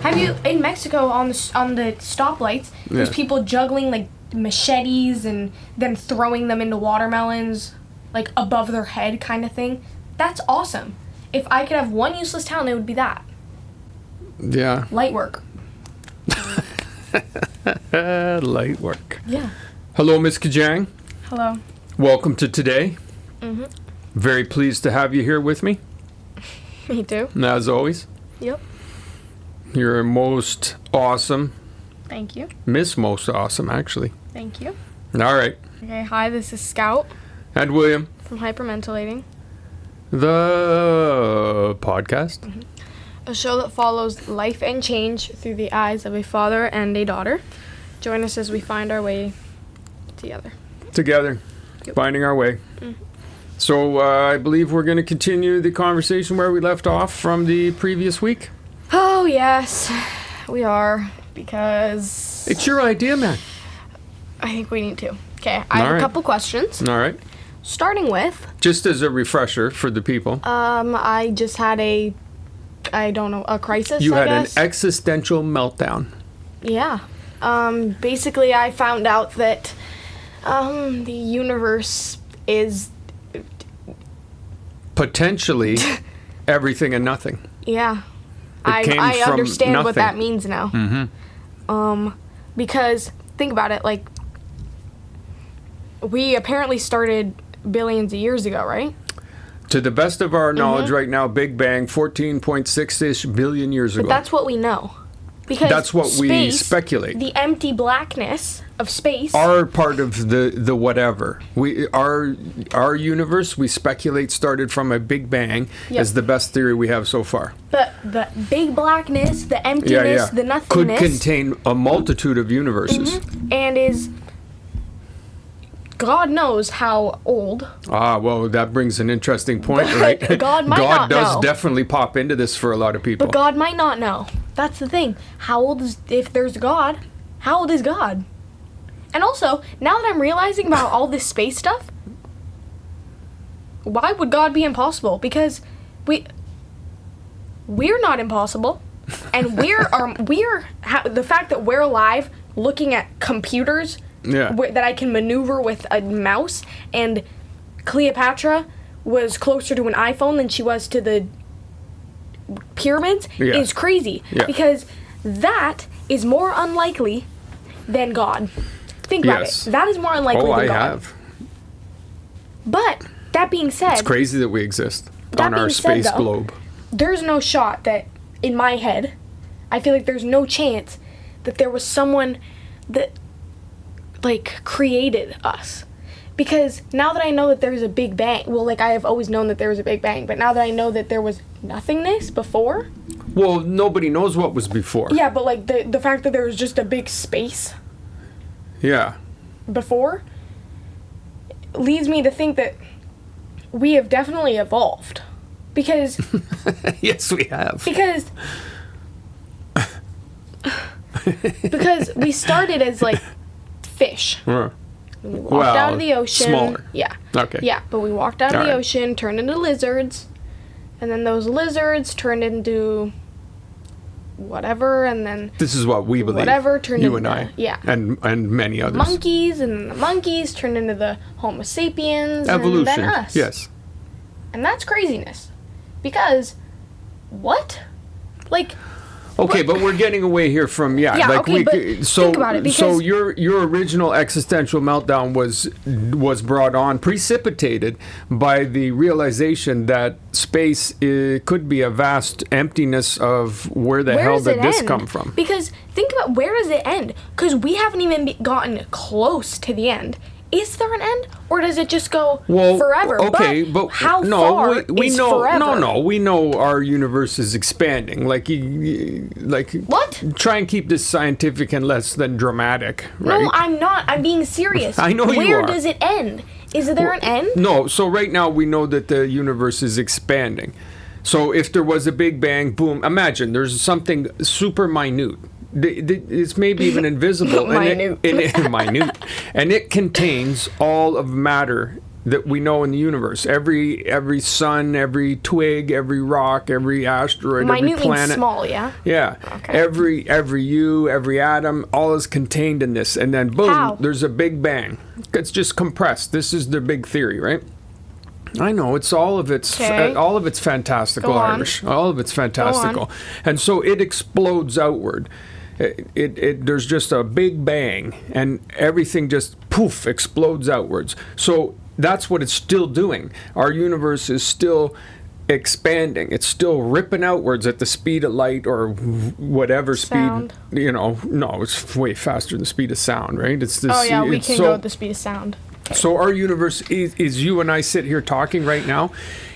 Have you, in Mexico, on the stoplights, there's people juggling, like, machetes and then throwing them into watermelons, like, above their head kind of thing. That's awesome. If I could have one useless talent, it would be that. Yeah. Light work. Light work. Yeah. Hello, Miss Kajang. Hello. Welcome to today. Mm-hmm. Very pleased to have you here with me. Me too. As always. Yep. You're most awesome. Thank you. Miss Most Awesome, actually. Thank you. All right. Okay, hi, this is Scout. And William. From Hypermentilating. The podcast. Mm-hmm. A show that follows life and change through the eyes of a father and a daughter. Join us as we find our way together. Yep. Finding our way. Mm-hmm. So I believe we're going to continue the conversation where we left off from the previous week. Oh, yes, we are, because... It's your idea, man. I think we need to. Okay, I have a couple questions. All right. Starting with... Just as a refresher for the people. I just had a crisis, You I had guess. an existential meltdown. Yeah. Basically, I found out that the universe is... Potentially everything and nothing. Yeah. I understand nothing. what that means now. Mm-hmm. Because, think about it, like, we apparently started billions of years ago, right? To the best of our knowledge right now, Big Bang, 14.6-ish billion years ago. But that's what we know. Because that's what space, we speculate. The empty blackness of space. Are part of the whatever. Our universe, we speculate, started from a Big Bang as the best theory we have so far. But the big blackness, the emptiness, the nothingness. Could contain a multitude of universes. And is... God knows how old. Ah, well, that brings an interesting point, right? God might not know. God does definitely pop into this for a lot of people. But God might not know. That's the thing. How old is, if there's God, how old is God? And also, now that I'm realizing about all this space stuff, why would God be impossible? Because we're not impossible. And the fact that we're alive looking at computers that I can maneuver with a mouse, and Cleopatra was closer to an iPhone than she was to the pyramids is crazy. Because that is more unlikely than God. Think about it. That is more unlikely than God. have. But, that being said... It's crazy that we exist on our space globe. There's no shot that, in my head, I feel like there's no chance that there was someone that... like, created us. Because now that I know that there's a Big Bang, well, like, I have always known that there was a Big Bang, but now that I know that there was nothingness before... Well, nobody knows what was before. Yeah, but, like, the fact that there was just a big space... Yeah. Before... leads me to think that we have definitely evolved. Because... Yes, we have. Because we started as, like... fish. We walked out of the ocean. Smaller. Yeah. Okay. Yeah, but we walked out of the ocean, turned into lizards, and then those lizards turned into whatever, and then this is what we believe. Whatever turned you into and I, and many others. Monkeys, and then the monkeys turned into the Homo sapiens, evolution. And then us. Yes. And that's craziness, because what? Like. Okay, but we're getting away here from but think about it, so your original existential meltdown was brought on, precipitated by the realization that space could be a vast emptiness of where the hell did this come from? Because think about, where does it end? Because we haven't even gotten close to the end. Is there an end, or does it just go forever? Okay, but how far we is know, forever? No, we know our universe is expanding. Like what? Try and keep this scientific and less than dramatic, right? No, I'm not. I'm being serious. I know you are. Where does it end? Is there an end? No. So right now we know that the universe is expanding. So if there was a Big Bang, boom. Imagine there's something super minute. It's maybe even invisible. Minute. Minute. And it contains all of matter that we know in the universe. Every sun, every twig, every rock, every asteroid, Minute every planet. means small, yeah? Yeah. Okay. Every you, every atom, all is contained in this. And then boom, How? there's a big bang. It's just compressed. This is the big theory, right? I know, it's all of it's fantastical, Go on. Irish. All of it's fantastical. And so it explodes outward. There's just a big bang, and everything just poof explodes outwards. So that's what it's still doing. Our universe is still expanding. It's still ripping outwards at the speed of light, or whatever Sound. speed. No, it's way faster than the speed of sound, right? It's this. Oh yeah, we it's can so, go at the speed of sound. So our universe is you and I sit here talking right now.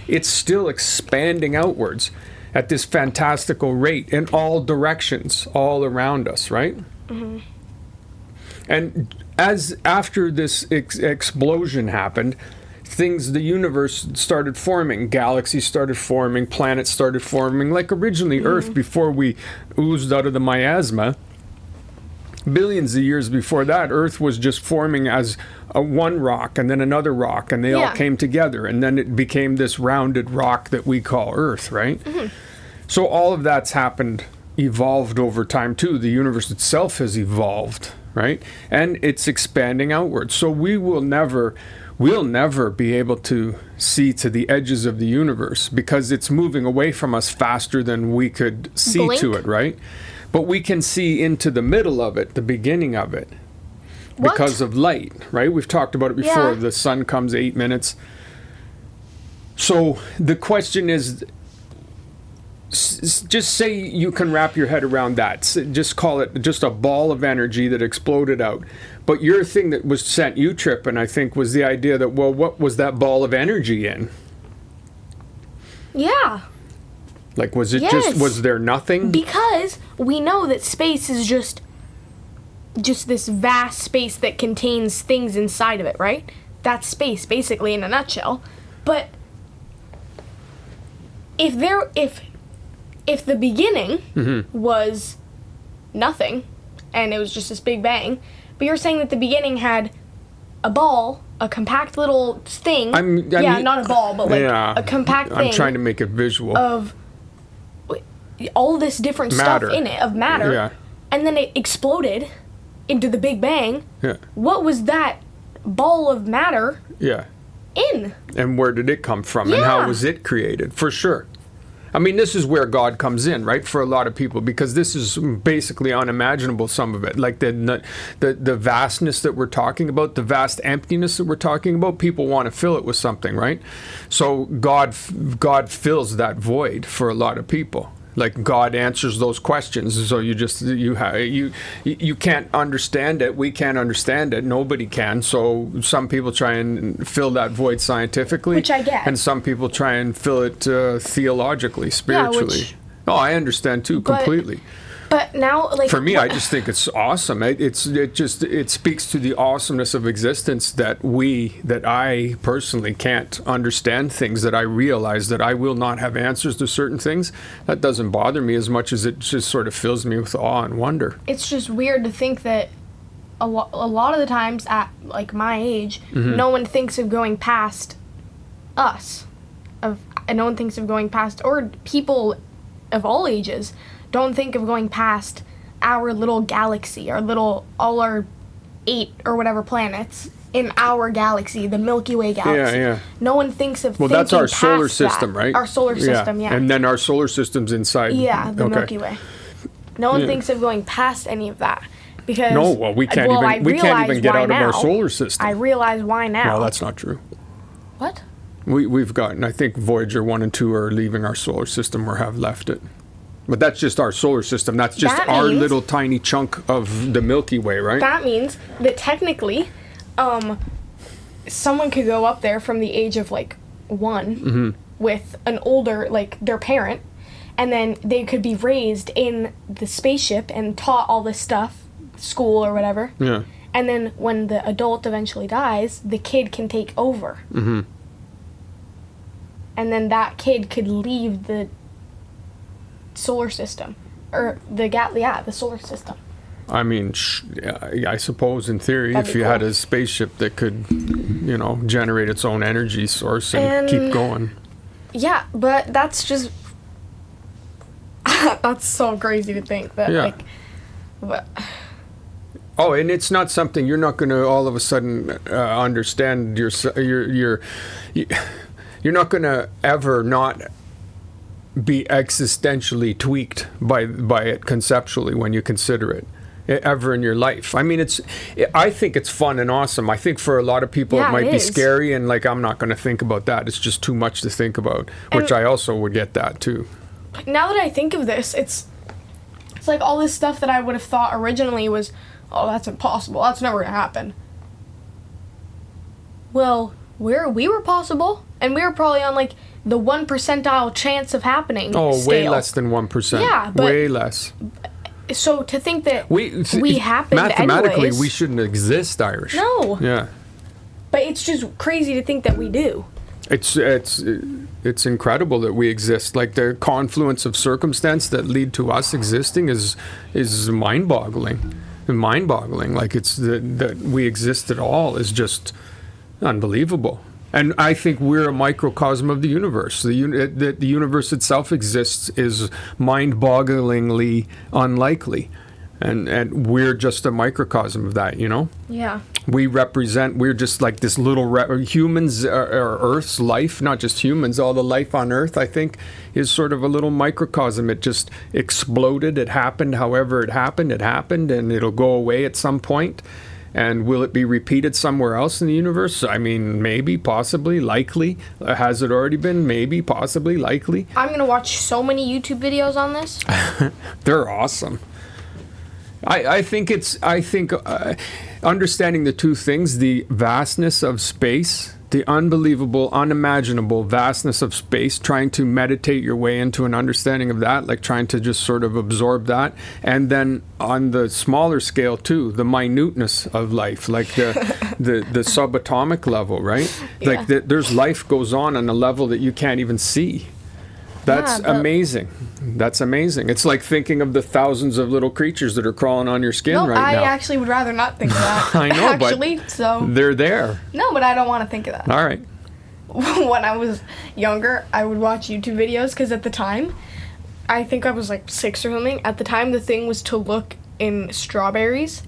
It's still expanding outwards at this fantastical rate in all directions, all around us, right? Mm-hmm. And after this explosion happened, the universe started forming, galaxies started forming, planets started forming, like originally Earth before we oozed out of the miasma. Billions of years before that, Earth was just forming as one rock and then another rock, and they all came together, and then it became this rounded rock that we call Earth, right? Mm-hmm. So all of that's happened, evolved over time too. The universe itself has evolved, right? And it's expanding outwards. So we'll never be able to see to the edges of the universe, because it's moving away from us faster than we could see to it, right? But we can see into the middle of it, the beginning of it, because of light, right? We've talked about it before. Yeah. The sun comes 8 minutes. So the question is, just say you can wrap your head around that. Just call it just a ball of energy that exploded out. But your thing that was sent you tripping, I think, was the idea that, well, what was that ball of energy in? Yeah. Like, was was there nothing? Because we know that space is just this vast space that contains things inside of it, right? That's space, basically, in a nutshell. But if the beginning was nothing, and it was just this big bang, but you're saying that the beginning had a ball, a compact little thing. Not a ball, but like a compact thing. I'm trying to make it visual. Of all this different stuff in it, of matter. Yeah. And then it exploded into the Big Bang. Yeah. What was that ball of matter in? And where did it come from? And how was it created? For sure. I mean, this is where God comes in, right, for a lot of people, because this is basically unimaginable, some of it. Like the vastness that we're talking about, the vast emptiness that we're talking about, people want to fill it with something, right? So God fills that void for a lot of people. Like, God answers those questions. So you can't understand it. We can't understand it. Nobody can. So some people try and fill that void scientifically, which I get, and some people try and fill it theologically, spiritually. I understand too, completely. But now, like, for me, I just think it's awesome. It speaks to the awesomeness of existence that I personally can't understand things, that I realize that I will not have answers to certain things. That doesn't bother me as much as it just sort of fills me with awe and wonder. It's just weird to think that a lot of the times at like my age, no one thinks of going past us. No one thinks of going past, or people of all ages don't think of going past our little galaxy, all our 8 or whatever planets in our galaxy, the Milky Way galaxy. Yeah. No one thinks of thinking that's our past solar system, that. right? Our solar system, yeah. And then our solar system's inside. Yeah, the Milky Way. No one thinks of going past any of that. Because we can't even get out of our solar system. I realize why now. No, that's not true. What? We've gotten, I think Voyager 1 and 2 are leaving our solar system or have left it. But that's just our solar system. That's just our little tiny chunk of the Milky Way, right? That means that technically, someone could go up there from the age of like 1 with an older, like their parent, and then they could be raised in the spaceship and taught all this stuff, school or whatever. Yeah. And then when the adult eventually dies, the kid can take over. Mm-hmm. And then that kid could leave the solar system, or the solar system. I mean, I suppose in theory, if you had a spaceship that could, generate its own energy source and keep going. Yeah, but that's just that's so crazy to think that Oh, and it's not something you're not going to all of a sudden understand. You're not going to ever not be existentially tweaked by it conceptually when you consider it ever in your life. I mean, I think it's fun and awesome. I think for a lot of people it might be scary, and like, I'm not going to think about that. It's just too much to think about, which I also would get that too. Now that I think of this, it's like all this stuff that I would have thought originally was, oh, that's impossible. That's never going to happen. Well, we were possible, and we were probably on like the 1 percentile chance of happening. Oh, scale. Way less than 1%. Yeah, but way less. So to think that we happened mathematically, anyways, we shouldn't exist, Irish. No. Yeah. But it's just crazy to think that we do. It's incredible that we exist. Like, the confluence of circumstance that lead to us existing is mind-boggling. Like, it's that we exist at all is just unbelievable. And I think we're a microcosm of the universe. The universe itself exists is mind-bogglingly unlikely. And we're just a microcosm of that, Yeah. We're just like this little, humans are Earth's life, not just humans, all the life on Earth, I think, is sort of a little microcosm. It just exploded. It happened however it happened, and it'll go away at some point. And will it be repeated somewhere else in the universe? I mean, maybe, possibly, likely. Has it already been? Maybe, possibly, likely. I'm going to watch so many YouTube videos on this. They're awesome. I think understanding the two things, the vastness of space, the unbelievable, unimaginable vastness of space, trying to meditate your way into an understanding of that, like trying to just sort of absorb that. And then on the smaller scale too, the minuteness of life, like the subatomic level, right? Yeah. Like there's life goes on a level that you can't even see. That's amazing. That's amazing. It's like thinking of the thousands of little creatures that are crawling on your skin right now. I actually would rather not think of that. I know, so they're there. No, but I don't want to think of that. All right. When I was younger, I would watch YouTube videos because at the time, I think I was like 6 or something. At the time, the thing was to look in strawberries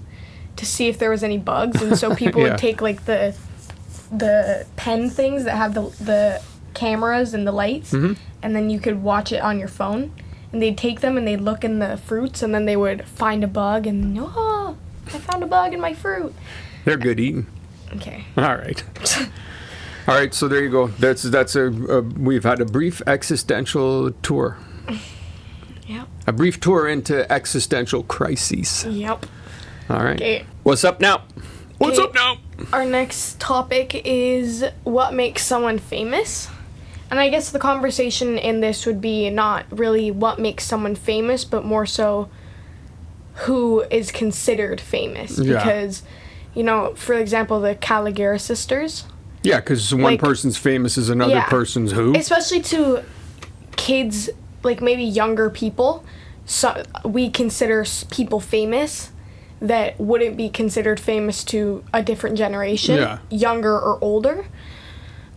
to see if there was any bugs, and so people would take like the pen things that have the cameras and the lights, and then you could watch it on your phone, and they'd take them and they'd look in the fruits, and then they would find a bug, and I found a bug in my fruit. They're good eating. Okay. All right. All right, so there you go. We've had a brief existential tour. Yep. A brief tour into existential crises. Yep. All right. Okay. What's up now? What's up now? Our next topic is what makes someone famous. And I guess the conversation in this would be not really what makes someone famous, but more so who is considered famous. Yeah. Because, for example, the Caligari sisters. Yeah, because one person's famous is another person's who. Especially to kids, like maybe younger people. So we consider people famous that wouldn't be considered famous to a different generation, younger or older.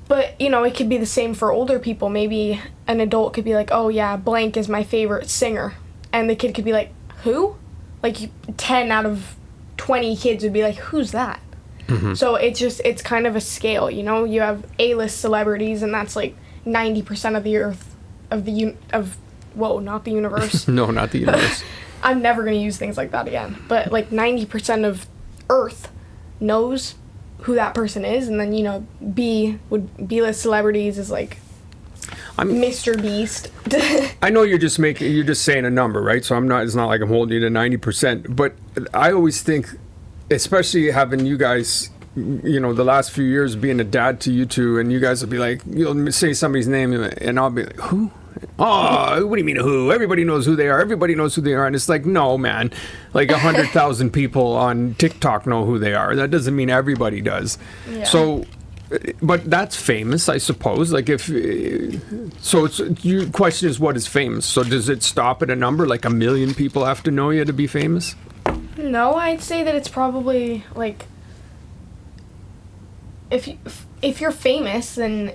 But, it could be the same for older people. Maybe an adult could be like, oh, yeah, blank is my favorite singer. And the kid could be like, who? Like 10 out of 20 kids would be like, who's that? Mm-hmm. So it's kind of a scale, You have A-list celebrities, and that's like 90% of the earth, not the universe. No, not the universe. I'm never going to use things like that again. But like 90% of Earth knows who that person is, and then B-list celebrities is like Mr. Beast. I know you're just saying a number, right? So it's not like I'm holding you to 90%, but I always think, especially having you guys, the last few years being a dad to you two, and you guys will be like, you'll say somebody's name, and I'll be like, who? Oh, what do you mean who? Everybody knows who they are. Everybody knows who they are. And it's like, no, man. Like 100,000 people on TikTok know who they are. That doesn't mean everybody does. Yeah. So, but that's famous, I suppose. Like your question is, what is famous? So does it stop at a number? Like 1 million people have to know you to be famous? No, I'd say that it's probably, like, if you're famous, then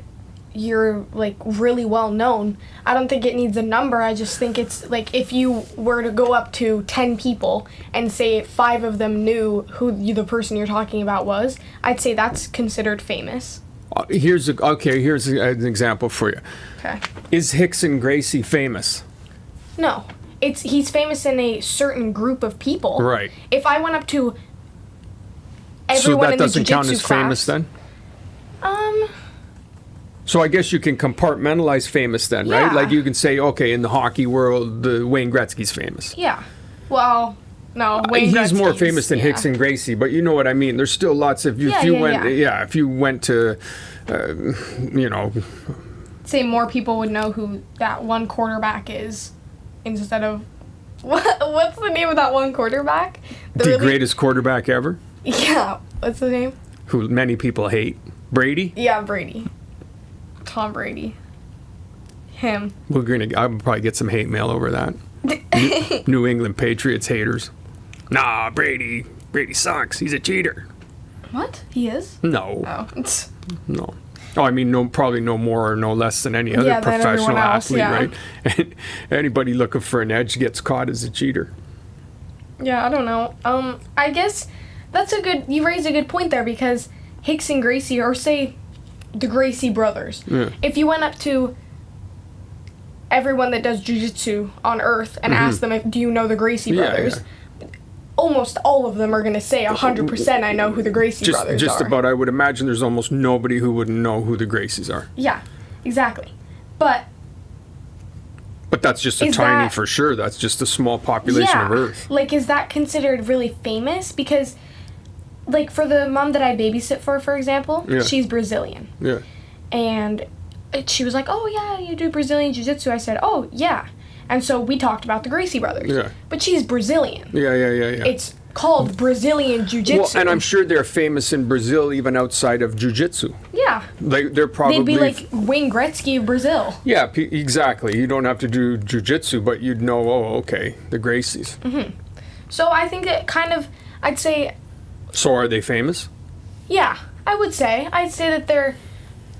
you're, like, really well known. I don't think it needs a number. I just think it's, like, if you were to go up to 10 people and say 5 of them knew who the person you're talking about was, I'd say that's considered famous. Here's an example for you. Okay. Is Hickson Gracie famous? No. He's famous in a certain group of people. Right. If I went up to everyone so that in the doesn't count as jiu-jitsu famous class, then? So I guess you can compartmentalize famous then, right? Yeah. Like you can say, okay, in the hockey world, Wayne Gretzky's famous. Yeah. Well, no, Wayne He's more Gretzky's, famous than Hickson Gracie, but you know what I mean. There's still lots of if you went to, you know, say more people would know who that one quarterback is instead of what's the name of that one quarterback? The greatest quarterback ever. Yeah. What's the name? Who many people hate. Brady? Yeah, Brady. Tom Brady. Him. I'll probably get some hate mail over that. New England Patriots haters. Nah, Brady sucks. He's a cheater. What? He is? No. Oh. No. Oh, I mean, probably no more or no less than any other professional athlete, right? And anybody looking for an edge gets caught as a cheater. Yeah, I don't know. I guess you raised a good point there, because Hickson Gracie, or say the Gracie brothers, if you went up to everyone that does jiu-jitsu on Earth and asked them, do you know the Gracie brothers? Yeah. Almost all of them are going to say 100% I know who the Gracie brothers are. Just about, I would imagine there's almost nobody who wouldn't know who the Gracies are. Yeah, exactly. But that's just for sure. That's just a small population of Earth. Like, is that considered really famous? Because, like, for the mom that I babysit for example, she's Brazilian. Yeah. And she was like, oh, yeah, you do Brazilian jiu-jitsu. I said, oh, yeah. And so we talked about the Gracie brothers. Yeah. But she's Brazilian. Yeah. It's called Brazilian jiu-jitsu. Well, and I'm sure they're famous in Brazil even outside of jiu-jitsu. Yeah. They're probably... They'd be like Wayne Gretzky of Brazil. Yeah, exactly. You don't have to do jiu-jitsu, but you'd know, oh, okay, the Gracies. Mm-hmm. So I think it kind of, I'd say... So are they famous? Yeah, I would say. I'd say that they're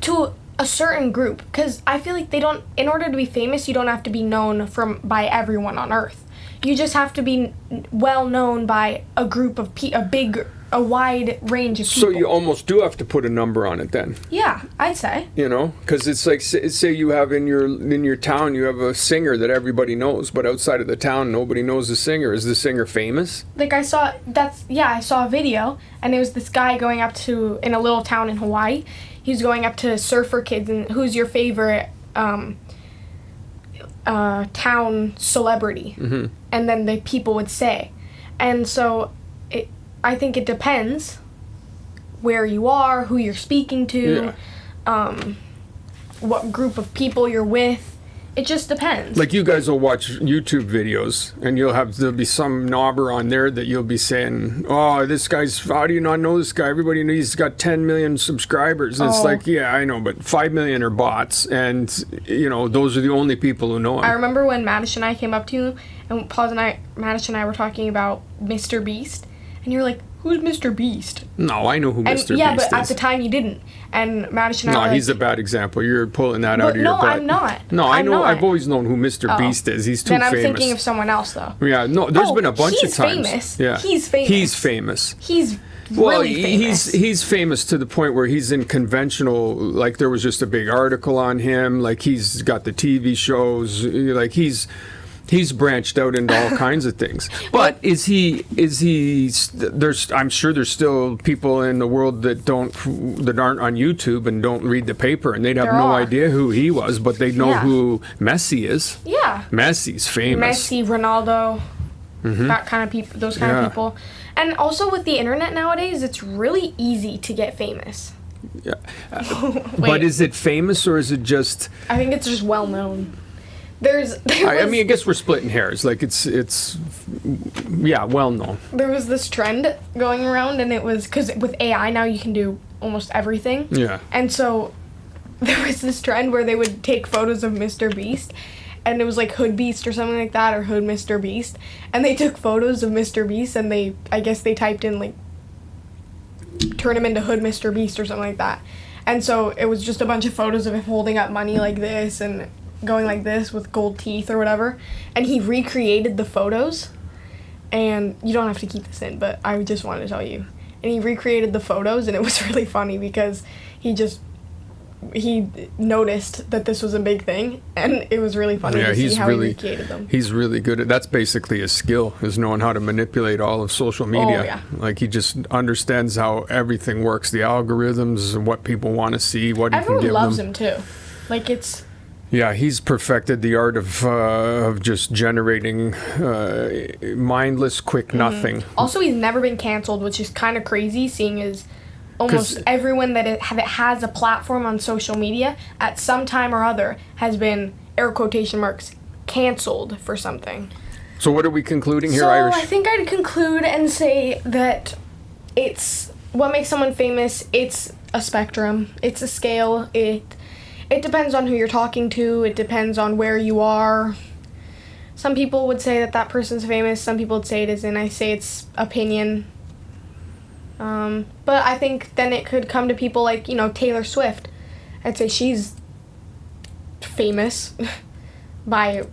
to a certain group, because I feel like they don't, in order to be famous, you don't have to be known by everyone on Earth. You just have to be well known by a group of a wide range of people. So you almost do have to put a number on it then. Yeah, I'd say. You know, because it's like, say you have in your town, you have a singer that everybody knows, but outside of the town, nobody knows the singer. Is the singer famous? Like I saw a video, and it was this guy going up in a little town in Hawaii. He was going up to surfer kids, and who's your favorite town celebrity? Mm-hmm. And then the people would say. And so I think it depends where you are, who you're speaking to, what group of people you're with. It just depends. Like, you guys will watch YouTube videos, and there'll be some knobber on there that you'll be saying, oh, this guy's, how do you not know this guy? Everybody knows he's got 10 million subscribers. And it's like, yeah, I know, but 5 million are bots, and, you know, those are the only people who know him. I remember when Madish and I came up to you, and Madish and I were talking about Mr. Beast, and you're like, who's Mr. Beast? No, I know who Mr. Beast is. Yeah, but at the time you didn't. And Madish and I were like, he's a bad example. You're pulling that out of your butt. No, I'm not. No, I know. I've always known who Mr. Beast is. He's too famous. Then I'm thinking of someone else, though. Yeah, no, there's been a bunch of times. Famous. Yeah. He's famous. He's famous. He's really famous. He's famous to the point where he's in conventional, like, there was just a big article on him. Like, he's got the TV shows. Like, he's branched out into all kinds of things. But I'm sure there's still people in the world that aren't on YouTube and don't read the paper, and they'd have no idea who he was, but they know who Messi is. Yeah. Messi's famous. Messi, Ronaldo, that kind of people, those kind of people. And also with the internet nowadays, it's really easy to get famous. Yeah. But is it famous, or is it just... I think it's just well known. I mean, I guess we're splitting hairs. Like, it's well known. There was this trend going around, and it was because with AI now you can do almost everything. Yeah. And so there was this trend where they would take photos of Mr. Beast, and it was like Hood Beast or something like that, or Hood Mr. Beast, and they took photos of Mr. Beast, and I guess they typed in like turn him into Hood Mr. Beast or something like that. And so it was just a bunch of photos of him holding up money like this and going like this with gold teeth or whatever. And he recreated the photos. And you don't have to keep this in, but I just wanted to tell you. And he recreated the photos, and it was really funny because he noticed that this was a big thing, and it was really funny to see how he recreated them. He's really good at that's basically his skill, is knowing how to manipulate all of social media. Oh, yeah. Like, he just understands how everything works, the algorithms, what people want to see, what Everyone he can give loves them. him too. Like, it's... Yeah, he's perfected the art of just generating mindless, quick nothing. Also, he's never been canceled, which is kind of crazy, seeing as almost everyone that has a platform on social media at some time or other has been, air quotation marks, canceled for something. So what are we concluding here, So Irish? I think I'd conclude and say that it's what makes someone famous. It's a spectrum. It's a scale. It depends on who you're talking to. It depends on where you are. Some people would say that person's famous. Some people would say it isn't. I say it's opinion. But I think then it could come to people like, Taylor Swift. I'd say she's famous by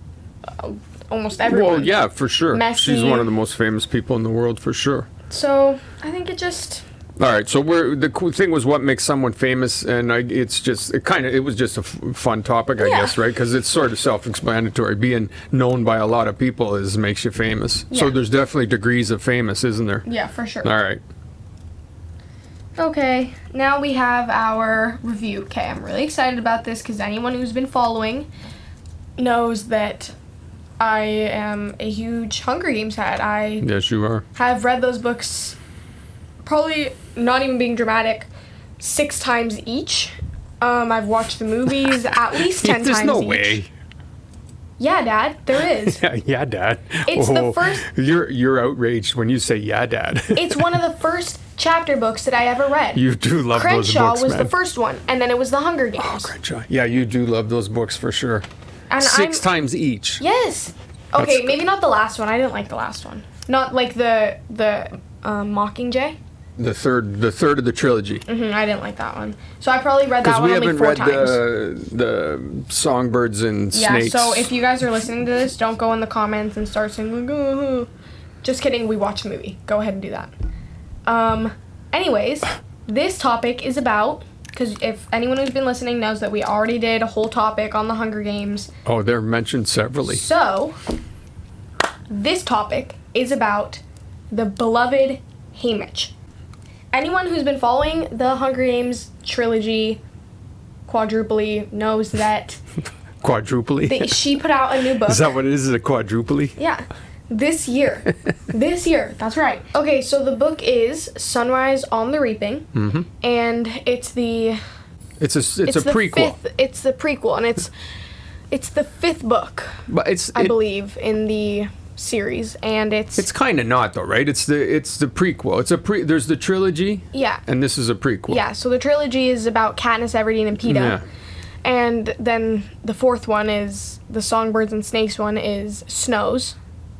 almost everyone. Well, yeah, for sure. Messi. She's one of the most famous people in the world, for sure. So I think it just... All right, so the cool thing was what makes someone famous, and it was just a fun topic, I guess, right? Because it's sort of self-explanatory. Being known by a lot of people makes you famous. Yeah. So there's definitely degrees of famous, isn't there? Yeah, for sure. All right. Okay, now we have our review. Okay, I'm really excited about this because anyone who's been following knows that I am a huge Hunger Games head. Yes, you are. Have read those books, probably not even being dramatic, 6 times each. I've watched the movies at least 10 times each. There's no way. Yeah, Dad, there is. Yeah, Dad. It's the first... You're outraged when you say yeah, Dad. It's one of the first chapter books that I ever read. You do love those books, Crenshaw was man. the first one, and then it was The Hunger Games. Oh, Crenshaw. Yeah, you do love those books for sure. And 6 times each. Yes. Okay, maybe not the last one. I didn't like the last one. Not like the Mockingjay. The third of the trilogy. I didn't like that one. So I probably read that one only 4 times. Because we haven't read the Songbirds and Snakes. Yeah, so if you guys are listening to this, don't go in the comments and start saying, like, oh. Just kidding, we watched the movie. Go ahead and do that. Anyways, this topic is about, because if anyone who's been listening knows that we already did a whole topic on the Hunger Games. Oh, they're mentioned severally. So, this topic is about the beloved Haymitch. Anyone who's been following the Hunger Games trilogy quadruply knows that... Quadruply? She put out a new book. Is that what it is? Is it a quadruply? Yeah. This year. That's right. Okay, so the book is Sunrise on the Reaping, and it's a prequel. It's the prequel, and it's the 5th book. But I believe in the series, and it's kind of not though, right? It's the prequel. There's the trilogy. Yeah. And this is a prequel. Yeah. So the trilogy is about Katniss Everdeen and Peeta. Yeah. And then the 4th one is the Songbirds and Snakes one is Snow's.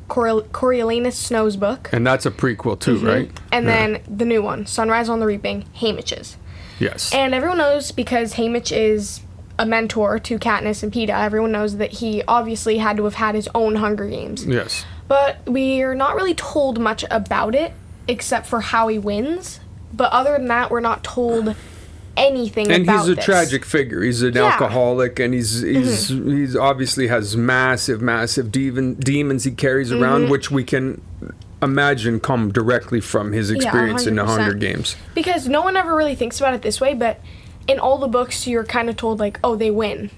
Coriolanus Snow's book. And that's a prequel too, right? And then the new one, Sunrise on the Reaping, Haymitch's. Yes. And everyone knows, because Haymitch is a mentor to Katniss and Peeta, everyone knows that he obviously had to have had his own Hunger Games. Yes. But we're not really told much about it, except for how he wins. But other than that, we're not told anything about this. And he's a tragic figure. He's an alcoholic, and he's obviously has massive demons he carries around, which we can imagine come directly from his experience in the Hunger Games. Because no one ever really thinks about it this way, but in all the books you're kind of told, like, oh, they win,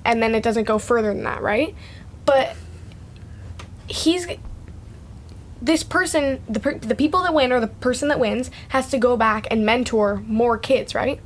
and then it doesn't go further than that, right? But this person, the people that win, or the person that wins, has to go back and mentor more kids, right?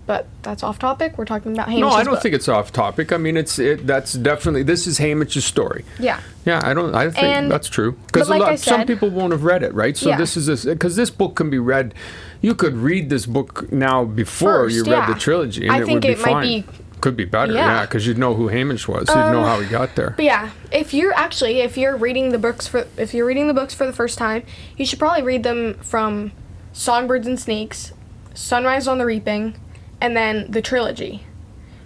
But that's off topic. We're talking about Haymitch's book. No, I don't think it's off topic. I mean, that's definitely, this is Haymitch's story. Yeah. Yeah, I think that's true. Because some people won't have read it, right? So this is because this book can be read. You could read this book now before you read the trilogy, and it would be fine. I think it might be Could be better, yeah, because you'd know who Haymitch was. You'd know how he got there. But yeah, if you're reading the books for the first time, you should probably read them from Songbirds and Snakes, Sunrise on the Reaping, and then the trilogy.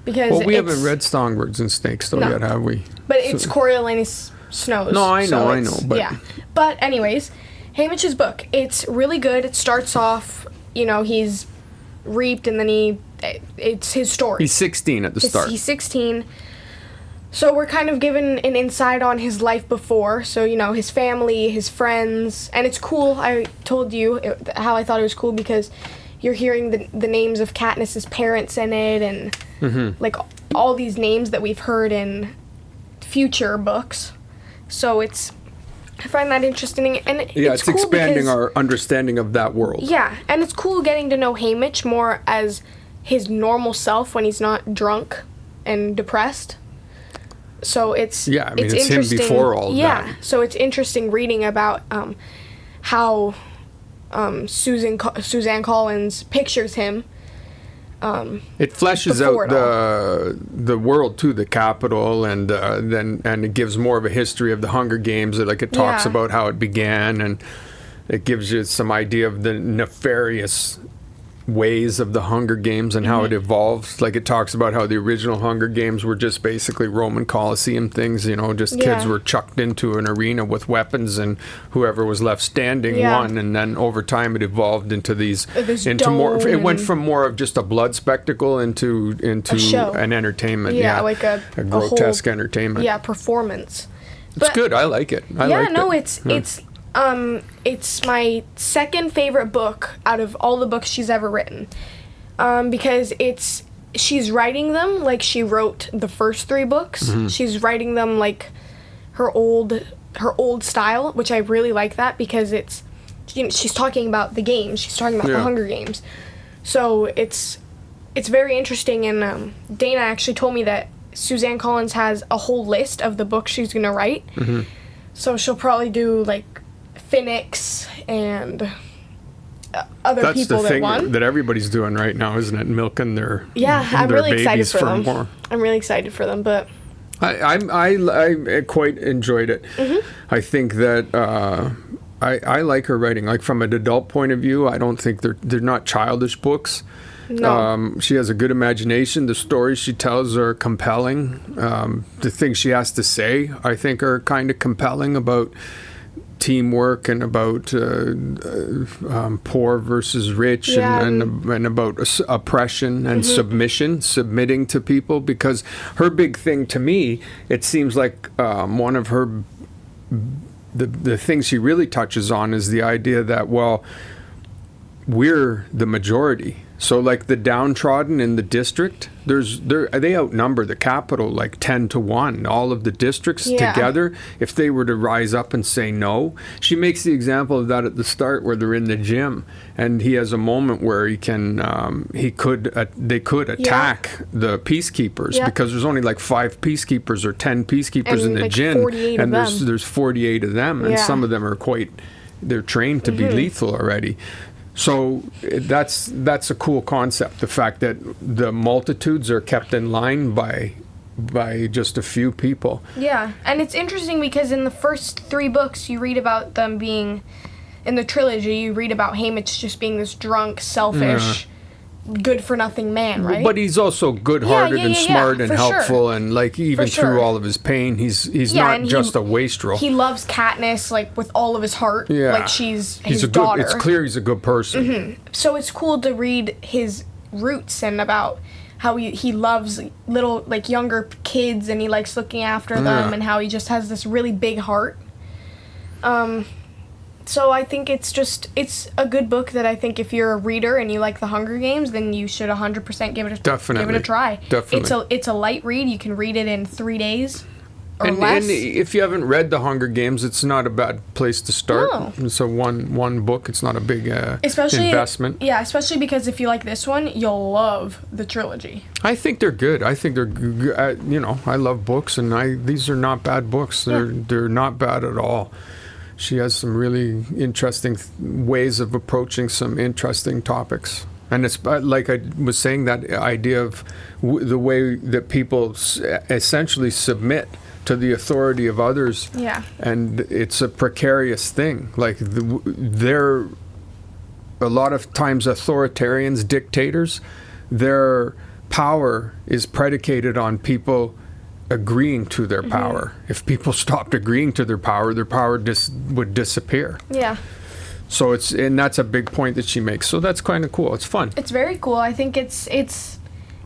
Because we haven't read Songbirds and Snakes though yet, have we? But it's Coriolanus Snows. No, I know. But yeah. But anyways, Haymitch's book, it's really good. It starts off, he's reaped, and then it's his story. He's 16 at the start. He's 16. So we're kind of given an insight on his life before. So, his family, his friends. And it's cool. I told you how I thought it was cool because you're hearing the names of Katniss's parents in it and, like, all these names that we've heard in future books. So I find that interesting. And it's cool expanding our understanding of that world. Yeah, and it's cool getting to know Haymitch more as his normal self when he's not drunk and depressed. So it's him before all that. Yeah, so it's interesting reading about how Suzanne Collins pictures him. It fleshes out the world to the capital, and it gives more of a history of the Hunger Games. It talks about how it began, and it gives you some idea of the nefarious ways of the Hunger Games and how it evolved. Like, it talks about how the original Hunger Games were just basically Roman Coliseum things, kids were chucked into an arena with weapons, and whoever was left standing won. And then over time it evolved into more. It went from more of just a blood spectacle into an entertainment. Yeah, like a grotesque entertainment. Yeah, performance. It's good. I like it. It's my second favorite book out of all the books she's ever written, because she's writing them like she wrote the first 3 books. She's writing them like her old style, which I really like that because she's talking about the games. She's talking about the Hunger Games, so it's very interesting. And Dana actually told me that Suzanne Collins has a whole list of the books she's gonna write. So she'll probably do like Phoenix and other people that won. That's the thing that everybody's doing right now, isn't it? Milking their I'm really excited for them. More. I'm really excited for them, but I quite enjoyed it. I think that I like her writing. Like, from an adult point of view, I don't think they're not childish books. No. She has a good imagination. The stories she tells are compelling. The things she has to say, I think, are kind of compelling about teamwork and about poor versus rich, and about oppression and submitting to people. Because her big thing, to me, it seems like one of her the things she really touches on is the idea that, well, we're the majority. So, like, the downtrodden in the district, they outnumber the capital like 10-1. All of the districts together, if they were to rise up and say no. She makes the example of that at the start where they're in the gym, and he has a moment where they could attack the peacekeepers because there's only like 5 peacekeepers or 10 peacekeepers in the like gym, 48 and of them. there's 48 of them, and some of them are they're trained to be lethal already. So that's a cool concept, the fact that the multitudes are kept in line by just a few people. Yeah, and it's interesting because in the first 3 books you read about them being, in the trilogy, you read about Haymitch just being this drunk, selfish, good-for-nothing man, right? But he's also good-hearted and smart and helpful, and like even through all of his pain, he's not just a wastrel. He loves Katniss like with all of his heart. Yeah, like she's his daughter. It's clear he's a good person. So it's cool to read his roots and about how he loves little, like, younger kids, and he likes looking after them, and how he just has this really big heart. So I think it's a good book that I think if you're a reader and you like the Hunger Games, then you should 100% give it a try. Definitely. It's a light read. You can read it in 3 days or less. And if you haven't read the Hunger Games, it's not a bad place to start. No. It's a one book. It's not a big investment. Yeah, especially because if you like this one, you'll love the trilogy. I think they're good. I think they're good. I love books, and these are not bad books. They're not bad at all. She has some really interesting ways of approaching some interesting topics. And it's like I was saying, that idea of the way that people essentially submit to the authority of others. Yeah. And it's a precarious thing. Like they're a lot of times dictators, their power is predicated on people agreeing to their power. If people stopped agreeing to their power would disappear. Yeah. So and that's a big point that she makes. So that's kind of cool. It's fun. It's very cool. I think it's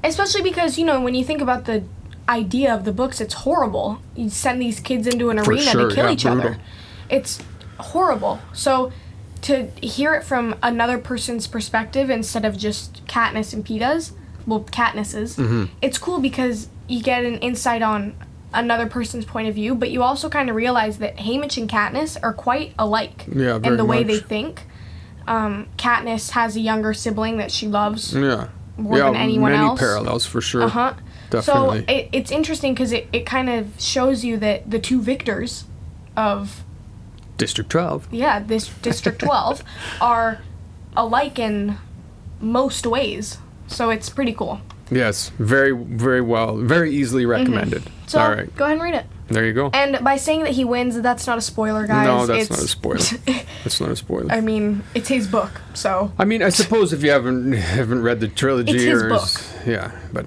especially because, you know, when you think about the idea of the books, it's horrible. You send these kids into an arena to kill each other. It's horrible. So to hear it from another person's perspective instead of just Katniss and Peeta's, Katniss's, it's cool because you get an insight on another person's point of view, but you also kind of realize that Haymitch and Katniss are quite alike in the way they think. Katniss has a younger sibling that she loves more than anyone else. Many parallels for sure. Definitely. So it's interesting because it kind of shows you that the two victors of District 12. Yeah, this District 12 are alike in most ways. So it's pretty cool. Yes, very, very well. Very easily recommended. So all right. Go ahead and read it. There you go. And by saying that he wins, that's not a spoiler, guys. No, that's not a spoiler. That's not a spoiler. I mean, it's his book, so. I mean, I suppose if you haven't read the trilogy, it's his book. Yeah, but.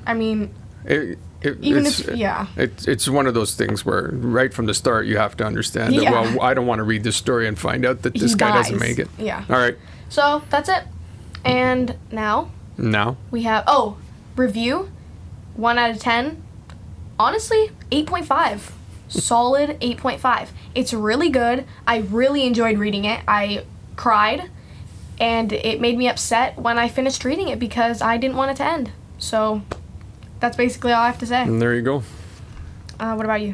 I mean. It's one of those things where right from the start you have to understand that. Well, I don't want to read this story and find out that this guy doesn't make it. Yeah. All right. So that's it. And now we have review 1 out of 10. Honestly, 8.5. Solid 8.5. It's really good. I really enjoyed reading it. I cried, and it made me upset when I finished reading it because I didn't want it to end. So that's basically all I have to say. And there you go. What about you?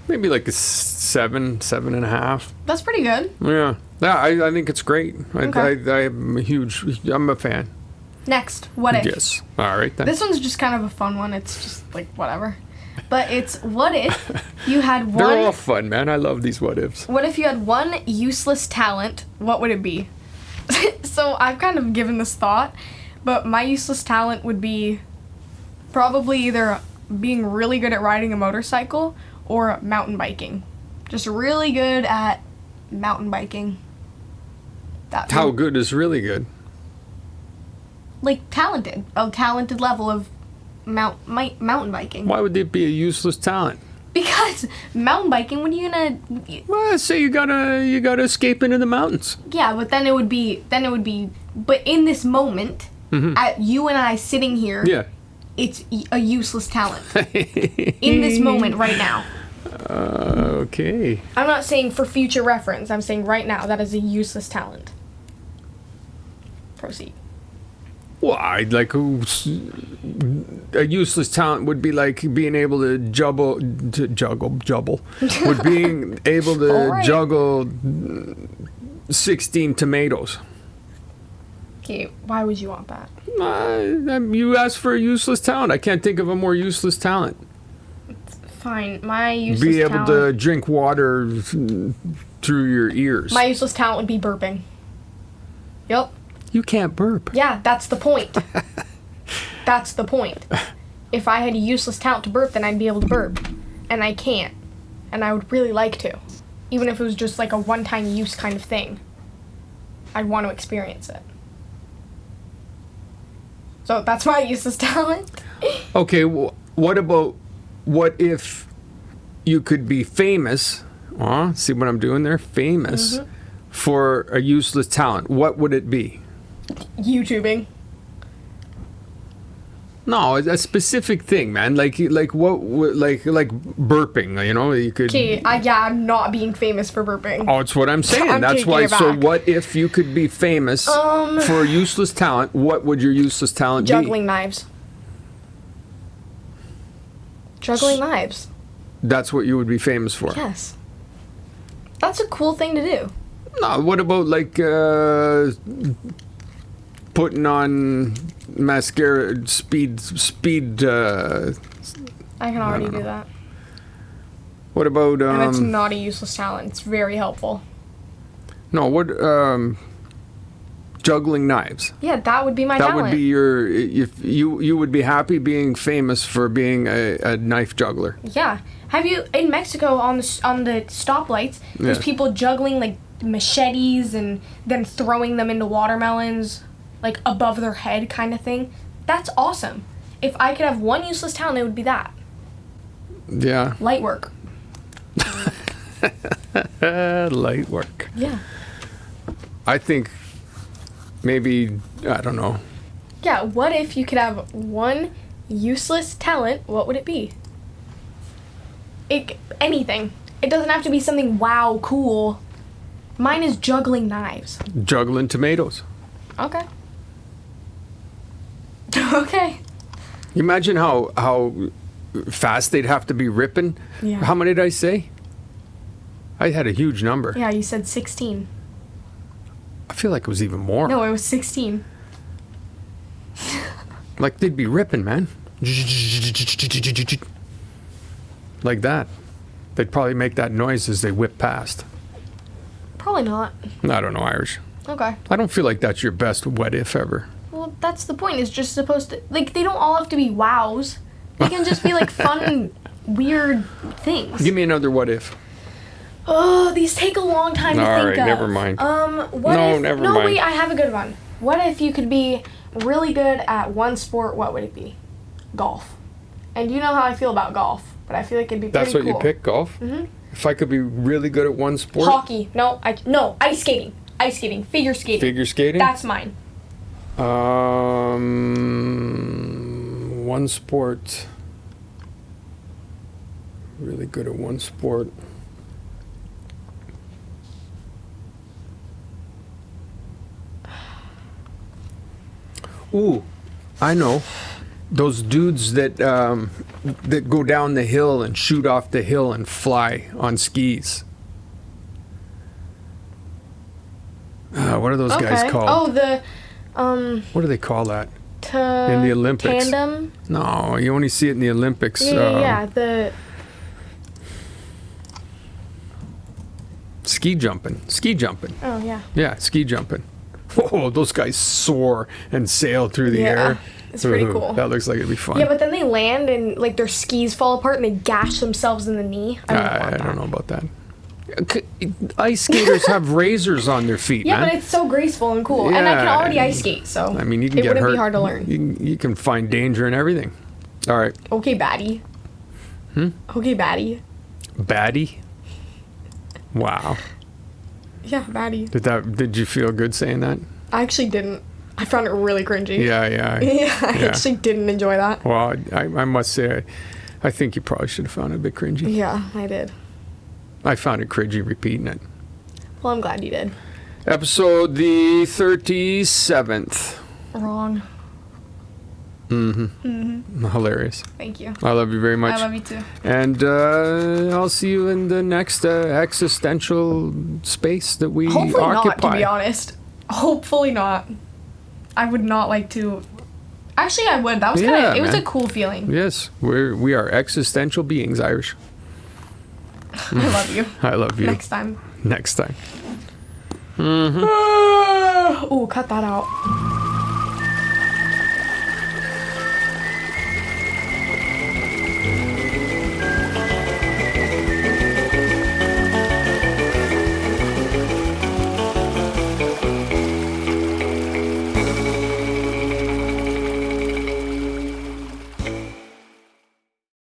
Maybe like a 7.5. That's pretty good. Yeah. I think it's great. Okay. I'm a fan. Next, what if? Yes. All right then. This one's just kind of a fun one. It's just like whatever. But it's what if you had one... They're all fun, man. I love these what ifs. What if you had one useless talent? What would it be? So I've kind of given this thought, but my useless talent would be probably either being really good at riding a motorcycle or mountain biking. Just really good at mountain biking. How good is really good? Like talented. A talented level of mountain biking. Why would it be a useless talent? Because mountain biking, when are you gonna... Well, say you gotta escape into the mountains. Yeah, but then it would be... But in this moment, at you and I sitting here, it's a useless talent. In this moment, right now. Okay. I'm not saying for future reference. I'm saying right now, that is a useless talent. Proceed. Well, a useless talent would be like being able to juggle, would being able to juggle 16 tomatoes. Okay, why would you want that? You asked for a useless talent. I can't think of a more useless talent. Fine, my useless talent... Be able to drink water through your ears. My useless talent would be burping. Yep. You can't burp. Yeah, that's the point. That's the point. If I had a useless talent to burp, then I'd be able to burp. And I can't. And I would really like to. Even if it was just like a one-time use kind of thing. I'd want to experience it. So that's my useless talent. Okay, what if you could be famous? See what I'm doing there? Famous for a useless talent. What would it be? YouTubing. No, it's a specific thing, man. Like burping. You know, you could. Okay, I'm not being famous for burping. Oh, it's what I'm saying. That's why. So, what if you could be famous for a useless talent? What would your useless talent be? Juggling knives. Juggling knives. That's what you would be famous for. Yes. That's a cool thing to do. No, what about like putting on mascara speed I can already do that. What about and it's not a useless talent. It's very helpful. No, what Juggling knives. Yeah, that would be my That talent. would be your. If you would be happy being famous for being a knife juggler. Yeah. Have you in Mexico on the stoplights? There's people juggling like machetes and then throwing them into watermelons, like above their head, kind of thing. That's awesome. If I could have one useless talent, it would be that. Yeah. Light work. Light work. Yeah. I think maybe, I don't know. Yeah, what if you could have one useless talent? What would it be? Anything. It doesn't have to be something wow cool. Mine is juggling knives. Juggling tomatoes. Okay. Okay. Imagine how fast they'd have to be ripping. Yeah. How many did I say? I had a huge number. Yeah, you said 16. I feel like it was even more. No, it was 16. Like they'd be ripping, man. Like that. They'd probably make that noise as they whip past. Probably not. I don't know Irish. Okay. I don't feel like that's your best what if ever. Well, that's the point. It's just supposed to... Like, they don't all have to be wows. They can just be, like, fun, weird things. Give me another what if. Oh, these take a long time to think of. All right, never mind. Never mind. Wait, I have a good one. What if you could be really good at one sport? What would it be? Golf. And you know how I feel about golf, but I feel like it'd be pretty cool. That's what you pick, golf? Mm-hmm. If I could be really good at one sport? Hockey. No, ice skating. Ice skating. Figure skating. Figure skating? That's mine. One sport. Really good at one sport. Ooh, I know. Those dudes that go down the hill and shoot off the hill and fly on skis. What are those guys called? Oh, the what do they call that? In the Olympics. Tandem? No, you only see it in the Olympics. Yeah, the ski jumping. Oh, yeah. Yeah, ski jumping. Whoa, those guys soar and sail through the air. It's pretty cool. That looks like it'd be fun. Yeah, but then they land and like their skis fall apart and they gash themselves in the knee. I don't know about that. Ice skaters have razors on their feet, yeah, man. but it's so graceful and cool. And I can already ice skate, so I mean, you can it get wouldn't hurt. be hard to learn. You can find danger in everything. All right. Okay, baddie. Okay, baddie. Baddie? Wow. Yeah, baddie. Did you feel good saying that? I actually didn't. I found it really cringy. Yeah. Yeah, I actually didn't enjoy that. Well, I must say, I think you probably should have found it a bit cringy. Yeah, I did. I found it cringy repeating it. Well, I'm glad you did. Episode the 37th. Wrong. Hilarious. Thank you. I love you very much. I love you too. And I'll see you in the next existential space that we Hopefully occupy. not, to be honest. Hopefully not. I would not like to. Actually, I would. That was kind of. It was a cool feeling. Yes, we are existential beings, Irish. I love you. I love you. Next time. Next time. Ooh, cut that out.